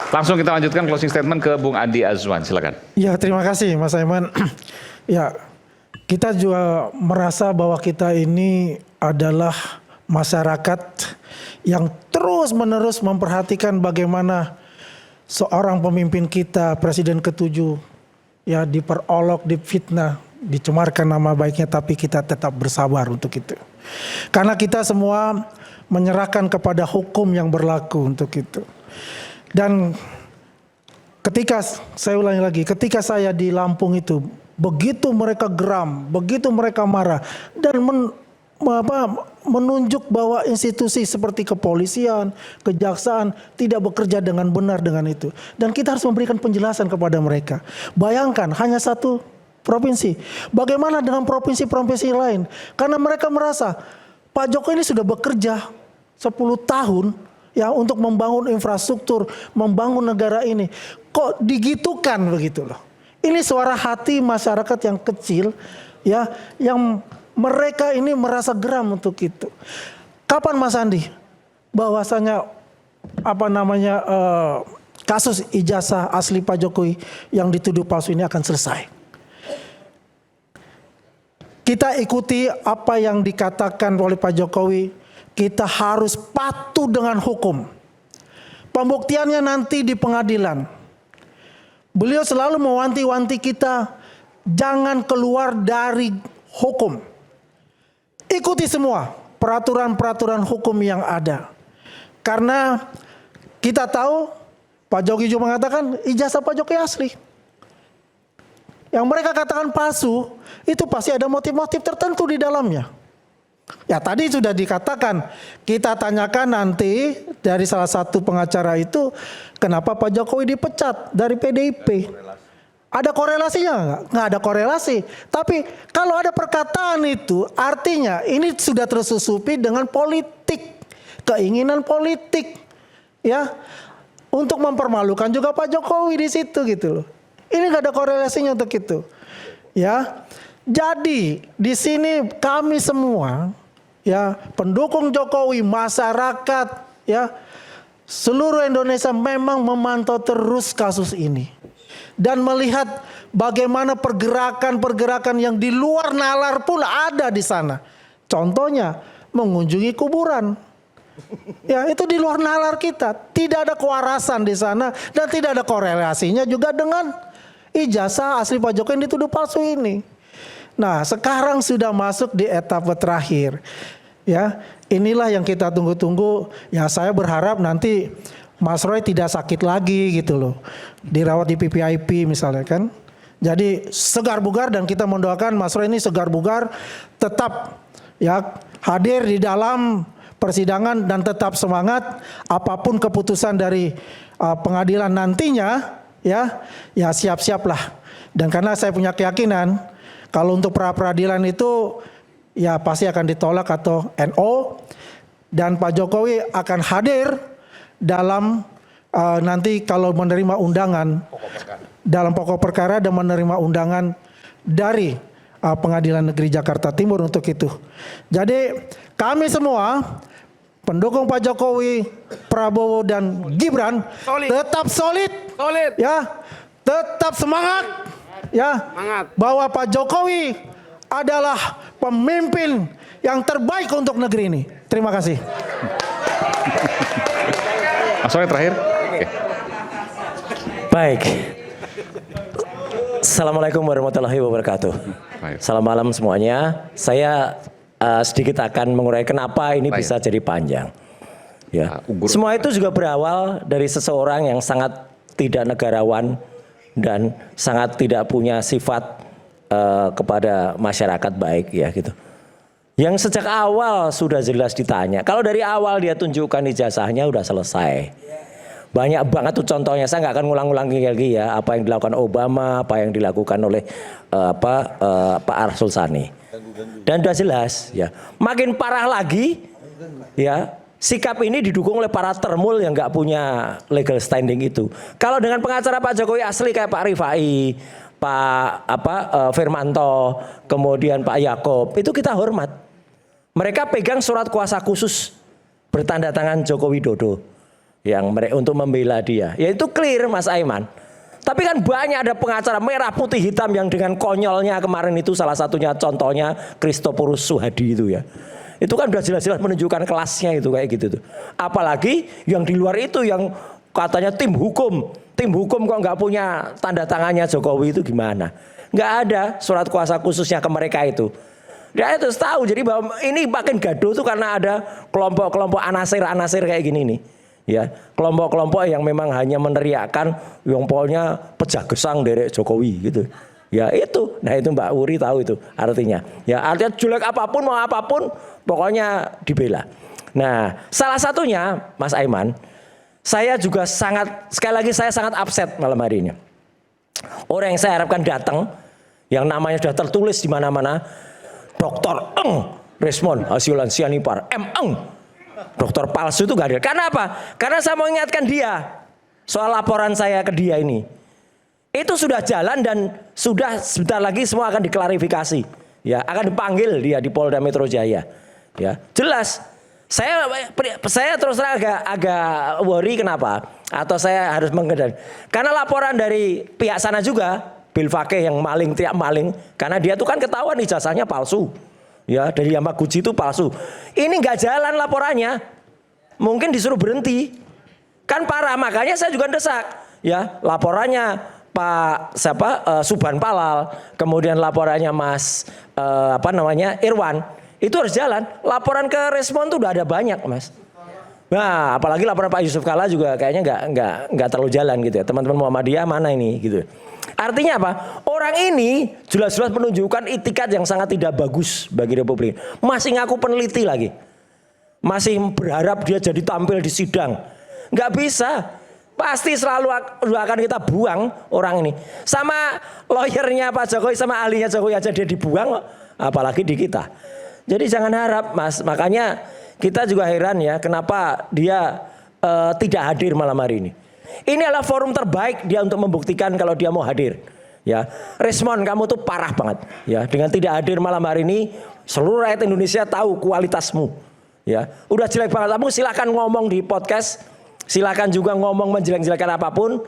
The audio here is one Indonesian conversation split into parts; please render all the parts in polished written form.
Langsung kita lanjutkan closing statement ke Bung Andi Azwan, silakan. Ya, terima kasih Mas Aiman. Ya, kita juga merasa bahwa kita ini adalah masyarakat yang terus-menerus memperhatikan bagaimana seorang pemimpin kita, Presiden ke-7, ya diperolok, difitnah, dicemarkan nama baiknya, tapi kita tetap bersabar untuk itu. Karena kita semua menyerahkan kepada hukum yang berlaku untuk itu. Dan ketika, saya ulangi lagi, ketika saya di Lampung itu, begitu mereka geram, begitu mereka marah, dan menunjuk bahwa institusi seperti kepolisian, kejaksaan tidak bekerja dengan benar dengan itu. Dan kita harus memberikan penjelasan kepada mereka. Bayangkan hanya satu provinsi. Bagaimana dengan provinsi-provinsi lain? Karena mereka merasa Pak Jokowi ini sudah bekerja 10 tahun ya untuk membangun infrastruktur, membangun negara ini. Kok digitukan begitu loh. Ini suara hati masyarakat yang kecil ya, yang mereka ini merasa geram untuk itu. Kapan Mas Andi bahwasanya kasus ijazah asli Pak Jokowi yang dituduh palsu ini akan selesai? Kita ikuti apa yang dikatakan oleh Pak Jokowi, kita harus patuh dengan hukum. Pembuktiannya nanti di pengadilan. Beliau selalu mewanti-wanti kita jangan keluar dari hukum. Ikuti semua peraturan-peraturan hukum yang ada. Karena kita tahu Pak Jokowi juga mengatakan ijazah Pak Jokowi asli. Yang mereka katakan palsu itu pasti ada motif-motif tertentu di dalamnya. Ya tadi sudah dikatakan, kita tanyakan nanti dari salah satu pengacara itu kenapa Pak Jokowi dipecat dari PDIP. Ada korelasinya enggak? Nggak ada korelasi. Tapi kalau ada perkataan itu artinya ini sudah tersusupi dengan politik, keinginan politik, ya, untuk mempermalukan juga Pak Jokowi di situ gitu loh. Ini nggak ada korelasinya untuk itu, ya. Jadi di sini kami semua, ya, pendukung Jokowi, masyarakat, ya, seluruh Indonesia memang memantau terus kasus ini. Dan melihat bagaimana pergerakan-pergerakan yang di luar nalar pun ada di sana. Contohnya mengunjungi kuburan. Ya itu di luar nalar kita. Tidak ada kewarasan di sana dan tidak ada korelasinya juga dengan ijazah asli Pak Jokowi yang dituduh palsu ini. Nah sekarang sudah masuk di etapa terakhir. Ya inilah yang kita tunggu-tunggu. Ya saya berharap nanti Mas Roy tidak sakit lagi gitu loh. Dirawat di PPIP misalnya kan. Jadi segar bugar dan kita mendoakan Mas Roy ini segar bugar tetap ya hadir di dalam persidangan dan tetap semangat apapun keputusan dari pengadilan nantinya ya siap-siaplah. Dan karena saya punya keyakinan kalau untuk pra peradilan itu ya pasti akan ditolak atau NO dan Pak Jokowi akan hadir dalam nanti kalau menerima undangan dalam pokok perkara dan menerima undangan dari Pengadilan Negeri Jakarta Timur untuk itu. Jadi kami semua pendukung Pak Jokowi, Prabowo dan Gibran tetap solid, ya, tetap semangat, ya, bahwa Pak Jokowi adalah pemimpin yang terbaik untuk negeri ini. Terima kasih. Mas Roy terakhir. Oke. Baik. Assalamualaikum warahmatullahi wabarakatuh. Selamat malam semuanya. Saya sedikit akan mengurai kenapa ini bisa jadi panjang. Ya. Semua itu juga berawal dari seseorang yang sangat tidak negarawan dan sangat tidak punya sifat kepada masyarakat baik ya gitu. Yang sejak awal sudah jelas ditanya. Kalau dari awal dia tunjukkan ijazahnya udah selesai. Banyak banget tuh contohnya. Saya nggak akan ngulang-ulangi lagi ya apa yang dilakukan Obama, apa yang dilakukan oleh Pak Arsul Sani. Dan udah jelas ya. Makin parah lagi ya. Sikap ini didukung oleh para termul yang nggak punya legal standing itu. Kalau dengan pengacara Pak Jokowi asli kayak Pak Rifai, Pak Firmanto, kemudian Pak Yaakob, itu kita hormat. Mereka pegang surat kuasa khusus bertanda tangan Joko Widodo. untuk membela dia. Ya itu clear Mas Aiman. Tapi kan banyak ada pengacara merah putih hitam yang dengan konyolnya kemarin itu salah satunya contohnya Christoporus Suhadi itu ya. Itu kan udah jelas-jelas menunjukkan kelasnya itu kayak gitu tuh. Apalagi yang di luar itu yang katanya tim hukum kok nggak punya tanda tangannya Jokowi itu gimana? Nggak ada surat kuasa khususnya ke mereka itu. Dia itu tahu jadi bahwa ini makin gaduh tuh karena ada kelompok-kelompok anasir kayak gini nih. Ya, kelompok-kelompok yang memang hanya meneriakkan yang pokoknya pejah gesang derek Jokowi gitu. Ya itu, nah itu Mbak Wuri tahu itu artinya. Ya artinya jelek apapun mau apapun pokoknya dibela. Nah salah satunya Mas Aiman, saya juga sekali lagi saya sangat upset malam hari ini. Orang yang saya harapkan datang, yang namanya sudah tertulis di mana-mana, Dr. Resmond Hasiolan Sianipar, dokter palsu itu gak hadir. Karena apa? Karena saya mau ingatkan dia soal laporan saya ke dia ini. Itu sudah jalan dan sudah sebentar lagi semua akan diklarifikasi. Ya, akan dipanggil dia di Polda Metro Jaya. Ya, jelas. Saya terus terang agak worry kenapa? Atau saya harus mengendal. Karena laporan dari pihak sana juga, Bil Fakih yang maling tiap maling, karena dia tuh kan ketahuan ijazahnya palsu. Ya, dari Yamaguchi itu palsu. Ini nggak jalan laporannya. Mungkin disuruh berhenti. Kan parah, makanya saya juga desak. Ya, laporannya Pak Subhan Palal, kemudian laporannya Mas Irwan, itu harus jalan. Laporan ke Respon tuh udah ada banyak, Mas. Nah, apalagi laporan Pak Yusuf Kalla juga kayaknya nggak terlalu jalan gitu ya. Teman-teman Muhammadiyah mana ini gitu. Artinya apa? Orang ini jelas-jelas menunjukkan itikat yang sangat tidak bagus bagi Republik. Masih ngaku peneliti lagi. Masih berharap dia jadi tampil di sidang. Nggak bisa. Pasti selalu akan kita buang orang ini. Sama lawyernya Pak Jokowi sama ahlinya Jokowi aja dia dibuang. Apalagi di kita. Jadi jangan harap Mas. Makanya kita juga heran ya kenapa dia tidak hadir malam hari ini. Ini adalah forum terbaik dia untuk membuktikan kalau dia mau hadir. Ya, Resmond kamu tuh parah banget. Ya, dengan tidak hadir malam hari ini, seluruh rakyat Indonesia tahu kualitasmu. Ya, udah jelek banget. Kamu silakan ngomong di podcast, silakan juga ngomong menjelek-jelekan apapun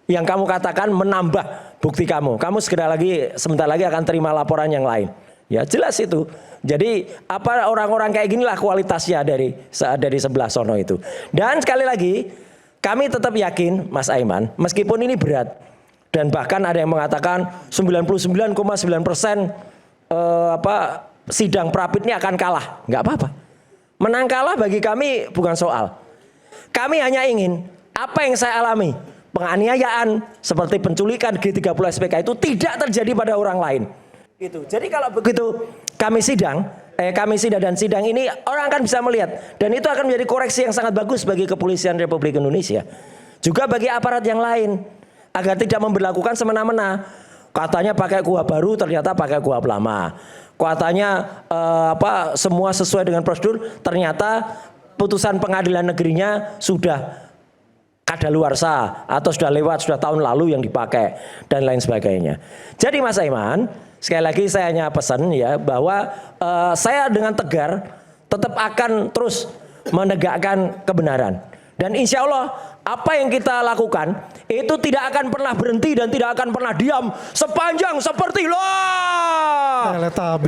yang kamu katakan menambah bukti kamu. Kamu sebentar lagi akan terima laporan yang lain. Ya, jelas itu. Jadi apa orang-orang kayak ginilah kualitasnya dari sebelah sono itu. Dan sekali lagi kami tetap yakin Mas Aiman, meskipun ini berat dan bahkan ada yang mengatakan 99,9% sidang Prapit ini akan kalah, nggak apa-apa. Menang kalah bagi kami bukan soal. Kami hanya ingin apa yang saya alami, penganiayaan seperti penculikan G30 SPK itu tidak terjadi pada orang lain. Gitu. Jadi kalau begitu kami sidang dan sidang ini orang akan bisa melihat dan itu akan menjadi koreksi yang sangat bagus bagi kepolisian Republik Indonesia. Juga bagi aparat yang lain agar tidak memberlakukan semena-mena. Katanya pakai kuhab baru ternyata pakai kuhab lama. Katanya semua sesuai dengan prosedur ternyata putusan pengadilan negerinya sudah kadaluarsa atau sudah lewat sudah tahun lalu yang dipakai dan lain sebagainya. Jadi Mas Aiman, sekali lagi saya hanya pesan ya bahwa saya dengan tegar tetap akan terus menegakkan kebenaran. Dan insya Allah apa yang kita lakukan itu tidak akan pernah berhenti dan tidak akan pernah diam sepanjang seperti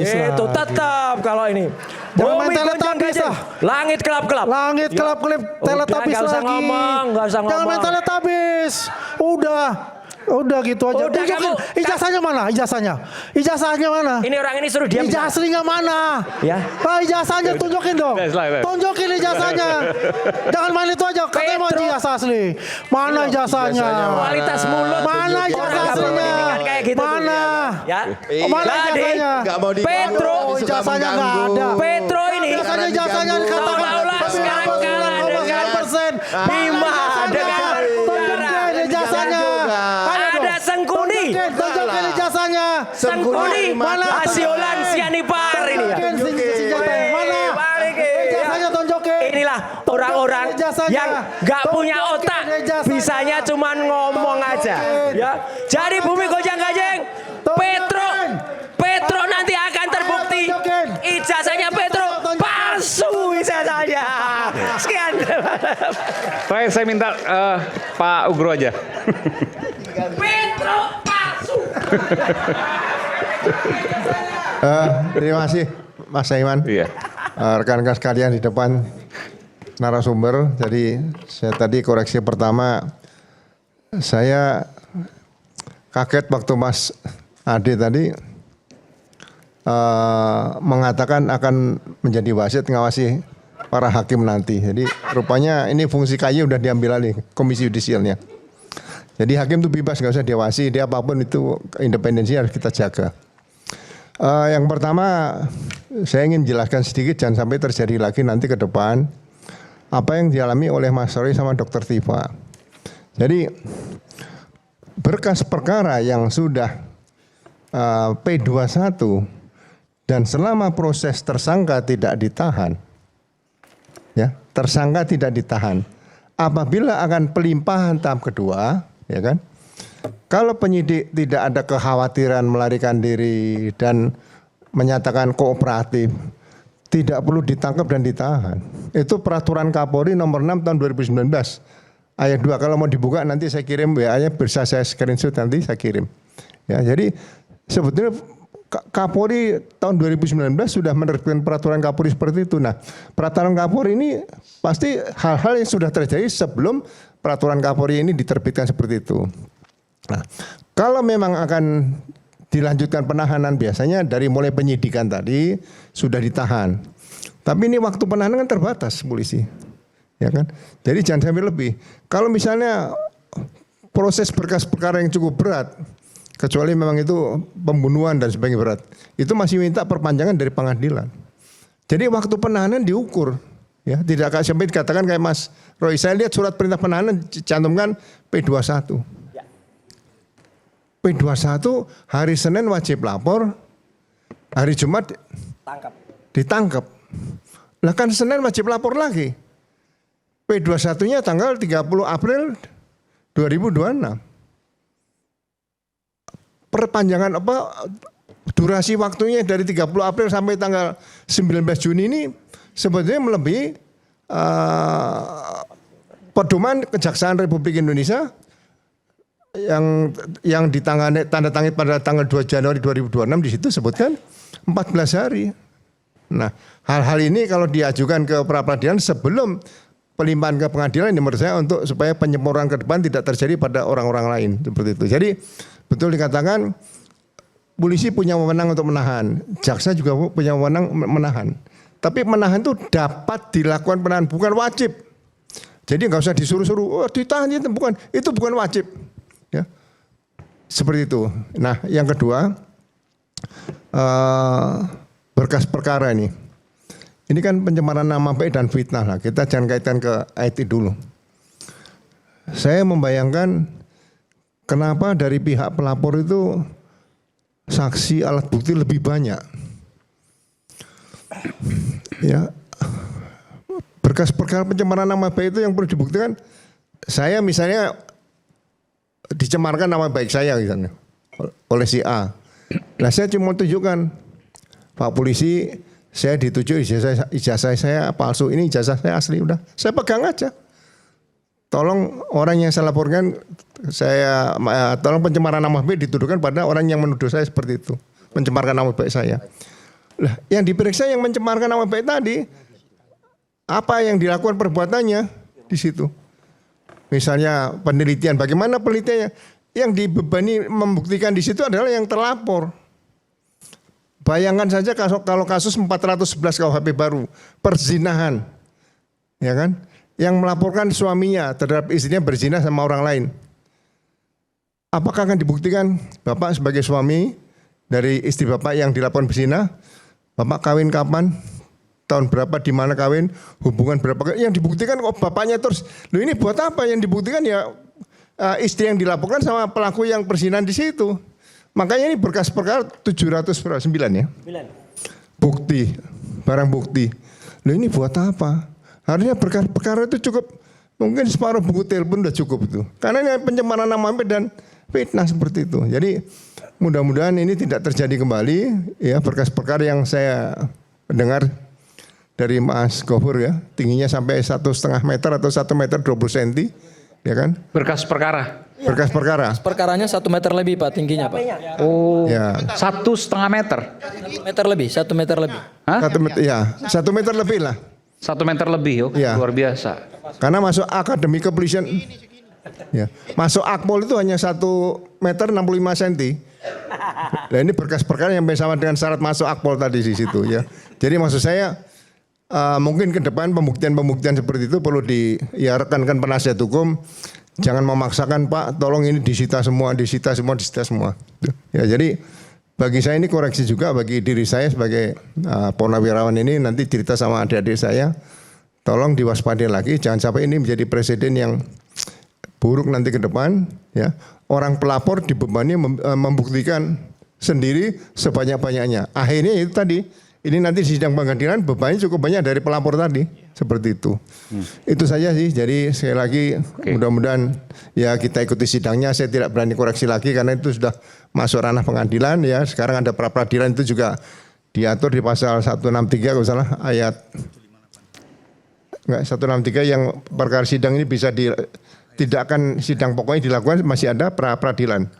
itu tetap kalau ini. Jangan main teletabis lah. Langit kelap-kelap. Langit kelap-kelap teletabis lagi. Nggak usah ngomong. Jangan main teletabis. Udah gitu aja. Udah, tunjukin ijazahnya mana? Ijazahnya mana? Ini orang ini suruh diam. Ijazahnya mana? Ya. Ijazahnya tunjukin dong. Tunjukin ijazahnya. Jangan main itu aja. Katanya mau ijazah asli. Mana ijazahnya? Kualitas mulut. Mana ijazah aslinya? Mana? Ya. Mana ijazahnya? Petro ijazahnya nggak ada. Petro ini. Ijazahnya dikatakan sekarang kalah dengan Bima dengan ijazahnya. Ada Sengkuni. Tunjukin ijazahnya. Sengkuni mana? Hasiolan Sianipar ini ya. Mana? Ijazahnya tunjukin. Inilah orang-orang yang nggak punya otak, bisanya cuman ngomong aja. Ya. Jadi bumi gojang-gajeng. Petro nanti akan terbukti ijazahnya Petro palsu ijazahnya. Sekian. Terakhir saya minta Pak Ugro aja. Petro palsu. Terima kasih Mas Saiman. Iya. Rekan-rekan sekalian di depan narasumber. Jadi saya tadi koreksi pertama, saya kaget waktu Mas Ade tadi mengatakan akan menjadi wasit ngawasi para hakim nanti. Jadi rupanya ini fungsi KY udah diambil alih komisi yudisialnya. Jadi hakim itu bebas, nggak usah diawasi, dia apapun itu independensi harus kita jaga. Yang pertama saya ingin jelaskan sedikit, jangan sampai terjadi lagi nanti ke depan apa yang dialami oleh Mas Roy sama Dr. Tifa. Jadi berkas perkara yang sudah P21 dan selama proses tersangka tidak ditahan, ya tersangka tidak ditahan, apabila akan pelimpahan tahap kedua, ya kan? Kalau penyidik tidak ada kekhawatiran melarikan diri dan menyatakan kooperatif, tidak perlu ditangkap dan ditahan. Itu peraturan Kapolri nomor 6 tahun 2019 ayat 2. Kalau mau dibuka nanti saya kirim WA-nya, bisa saya screenshot nanti saya kirim. Ya, jadi sebetulnya Kapolri tahun 2019 sudah menerbitkan peraturan Kapolri seperti itu. Nah, peraturan Kapolri ini pasti hal-hal yang sudah terjadi sebelum peraturan Kapolri ini diterbitkan seperti itu. Nah, kalau memang akan dilanjutkan penahanan, biasanya dari mulai penyidikan tadi sudah ditahan. Tapi ini waktu penahanan kan terbatas polisi, ya kan? Jadi jangan sampai lebih. Kalau misalnya proses berkas perkara yang cukup berat, kecuali memang itu pembunuhan dan sebagainya berat, itu masih minta perpanjangan dari pengadilan. Jadi waktu penahanan diukur, ya tidak sampai dikatakan kayak Mas Roy. Saya lihat surat perintah penahanan cantumkan P21. P21 hari Senin wajib lapor, hari Jumat ditangkap. Lah kan Senin wajib lapor lagi. P21-nya tanggal 30 April 2026. Perpanjangan durasi waktunya dari 30 April sampai tanggal 19 Juni ini sebetulnya melebihi pedoman Kejaksaan Republik Indonesia yang tanda tangan pada tanggal 2 Januari 2026 di situ sebutkan 14 hari. Nah, hal-hal ini kalau diajukan ke pra-peradilan sebelum pelimpahan ke pengadilan, ini menurut saya untuk supaya penyempurnaan ke depan tidak terjadi pada orang-orang lain seperti itu. Jadi betul dikatakan polisi punya wewenang untuk menahan, jaksa juga punya wewenang menahan. Tapi menahan itu dapat dilakukan penahan, bukan wajib. Jadi nggak usah disuruh-suruh, ditahan itu bukan wajib. Ya, seperti itu. Nah, yang kedua, berkas perkara ini kan pencemaran nama baik dan fitnah lah. Kita jangan kaitkan ke IT dulu. Saya membayangkan kenapa dari pihak pelapor itu saksi alat bukti lebih banyak. Ya, berkas perkara pencemaran nama baik itu yang perlu dibuktikan. Saya misalnya dicemarkan nama baik saya misalnya oleh si A. Nah, saya cuma tunjukkan, Pak Polisi, saya dituju ijazah saya palsu, ini ijazah saya asli, udah saya pegang aja. Tolong orang yang saya laporkan, tolong pencemaran nama baik dituduhkan pada orang yang menuduh saya seperti itu, mencemarkan nama baik saya. Lah, yang diperiksa yang mencemarkan nama baik tadi, apa yang dilakukan perbuatannya di situ. Misalnya penelitian, bagaimana penelitiannya? Yang dibebani membuktikan di situ adalah yang terlapor. Bayangkan saja kalau kasus 411 KUHP baru, perzinahan, ya kan? Yang melaporkan suaminya terhadap istrinya berzina sama orang lain. Apakah akan dibuktikan Bapak sebagai suami dari istri Bapak yang dilaporkan berzina? Bapak kawin kapan? Tahun berapa, di mana kawin, hubungan berapa, yang dibuktikan kok bapaknya terus. Loh, ini buat apa? Yang dibuktikan ya istri yang dilaporkan sama pelaku yang perzinahan di situ. Makanya ini berkas perkara 709 ya. Bukti, barang bukti. Loh, ini buat apa? Harusnya berkas perkara itu cukup, mungkin separuh buku telepon udah cukup itu. Karena ini pencemaran nama baik dan fitnah seperti itu. Jadi mudah-mudahan ini tidak terjadi kembali ya, berkas perkara yang saya dengar dari Mas Gofur ya, tingginya sampai 1,5 meter atau 1 meter 20 cm, ya kan? Berkas perkara. Berkas perkara. Perkaranya 1 meter lebih Pak tingginya Pak. Oh, Ya. 1,5 meter. 1 meter lebih, 1 meter lebih. Hah? 1 meter, ya, 1 meter lebih lah. 1 meter lebih, Iya. luar biasa. Karena masuk akademi kepolisian, ya, masuk akpol itu hanya 1 meter 65 cm. Nah ini berkas perkara yang sama dengan syarat masuk akpol tadi di situ ya. Jadi maksud saya mungkin ke depan pembuktian seperti itu perlu ya rekan-rekan penasihat hukum jangan memaksakan Pak, tolong ini disita semua. Ya jadi bagi saya ini koreksi juga bagi diri saya sebagai purnawirawan ini nanti cerita sama adik-adik saya. Tolong diwaspadai lagi, jangan sampai ini menjadi presiden yang buruk nanti ke depan. Ya, orang pelapor dibebani membuktikan sendiri sebanyak-banyaknya. Akhirnya itu tadi, ini nanti di sidang pengadilan bebannya cukup banyak dari pelapor tadi, seperti itu. Itu saja sih. Jadi sekali lagi mudah-mudahan ya kita ikuti sidangnya. Saya tidak berani koreksi lagi karena itu sudah masuk ranah pengadilan ya. Sekarang ada pra peradilan itu juga diatur di pasal 163 kalau salah ayat 163 yang perkara sidang ini bisa tidak akan sidang pokoknya dilakukan masih ada pra peradilan.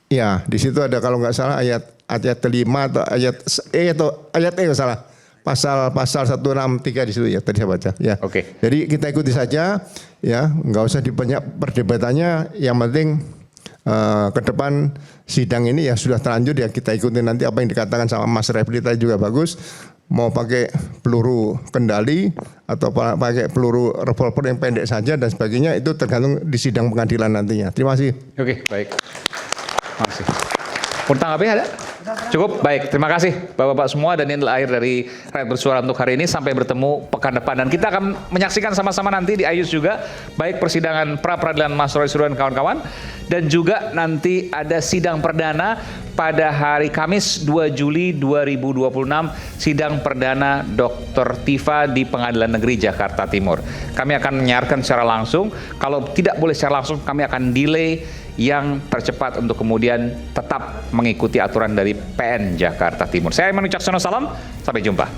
Ya, di situ ada kalau nggak salah ayat 5 atau ayat E kalau salah. Pasal 163 di situ ya tadi saya baca ya. Oke. Jadi kita ikuti saja ya, nggak usah dibanyak perdebatannya, yang penting ke depan sidang ini ya sudah terlanjur ya kita ikuti nanti apa yang dikatakan sama Mas Refli tadi juga bagus. Mau pakai peluru kendali atau pakai peluru revolver yang pendek saja dan sebagainya itu tergantung di sidang pengadilan nantinya. Terima kasih. Oke, baik. Terima kasih. Tanggapi ada? Cukup, baik. Terima kasih Bapak-Bapak semua dan ini adalah akhir dari Rakyat Bersuara untuk hari ini. Sampai bertemu pekan depan dan kita akan menyaksikan sama-sama nanti di Ayus juga baik persidangan pra peradilan Mas Roy Suryo dan kawan-kawan dan juga nanti ada sidang perdana pada hari Kamis 2 Juli 2026 sidang perdana Dr. Tifa di Pengadilan Negeri Jakarta Timur. Kami akan menyiarkan secara langsung. Kalau tidak boleh secara langsung kami akan delay yang tercepat untuk kemudian tetap mengikuti aturan dari PN Jakarta Timur. Saya Aiman Wicaksono, salam, sampai jumpa.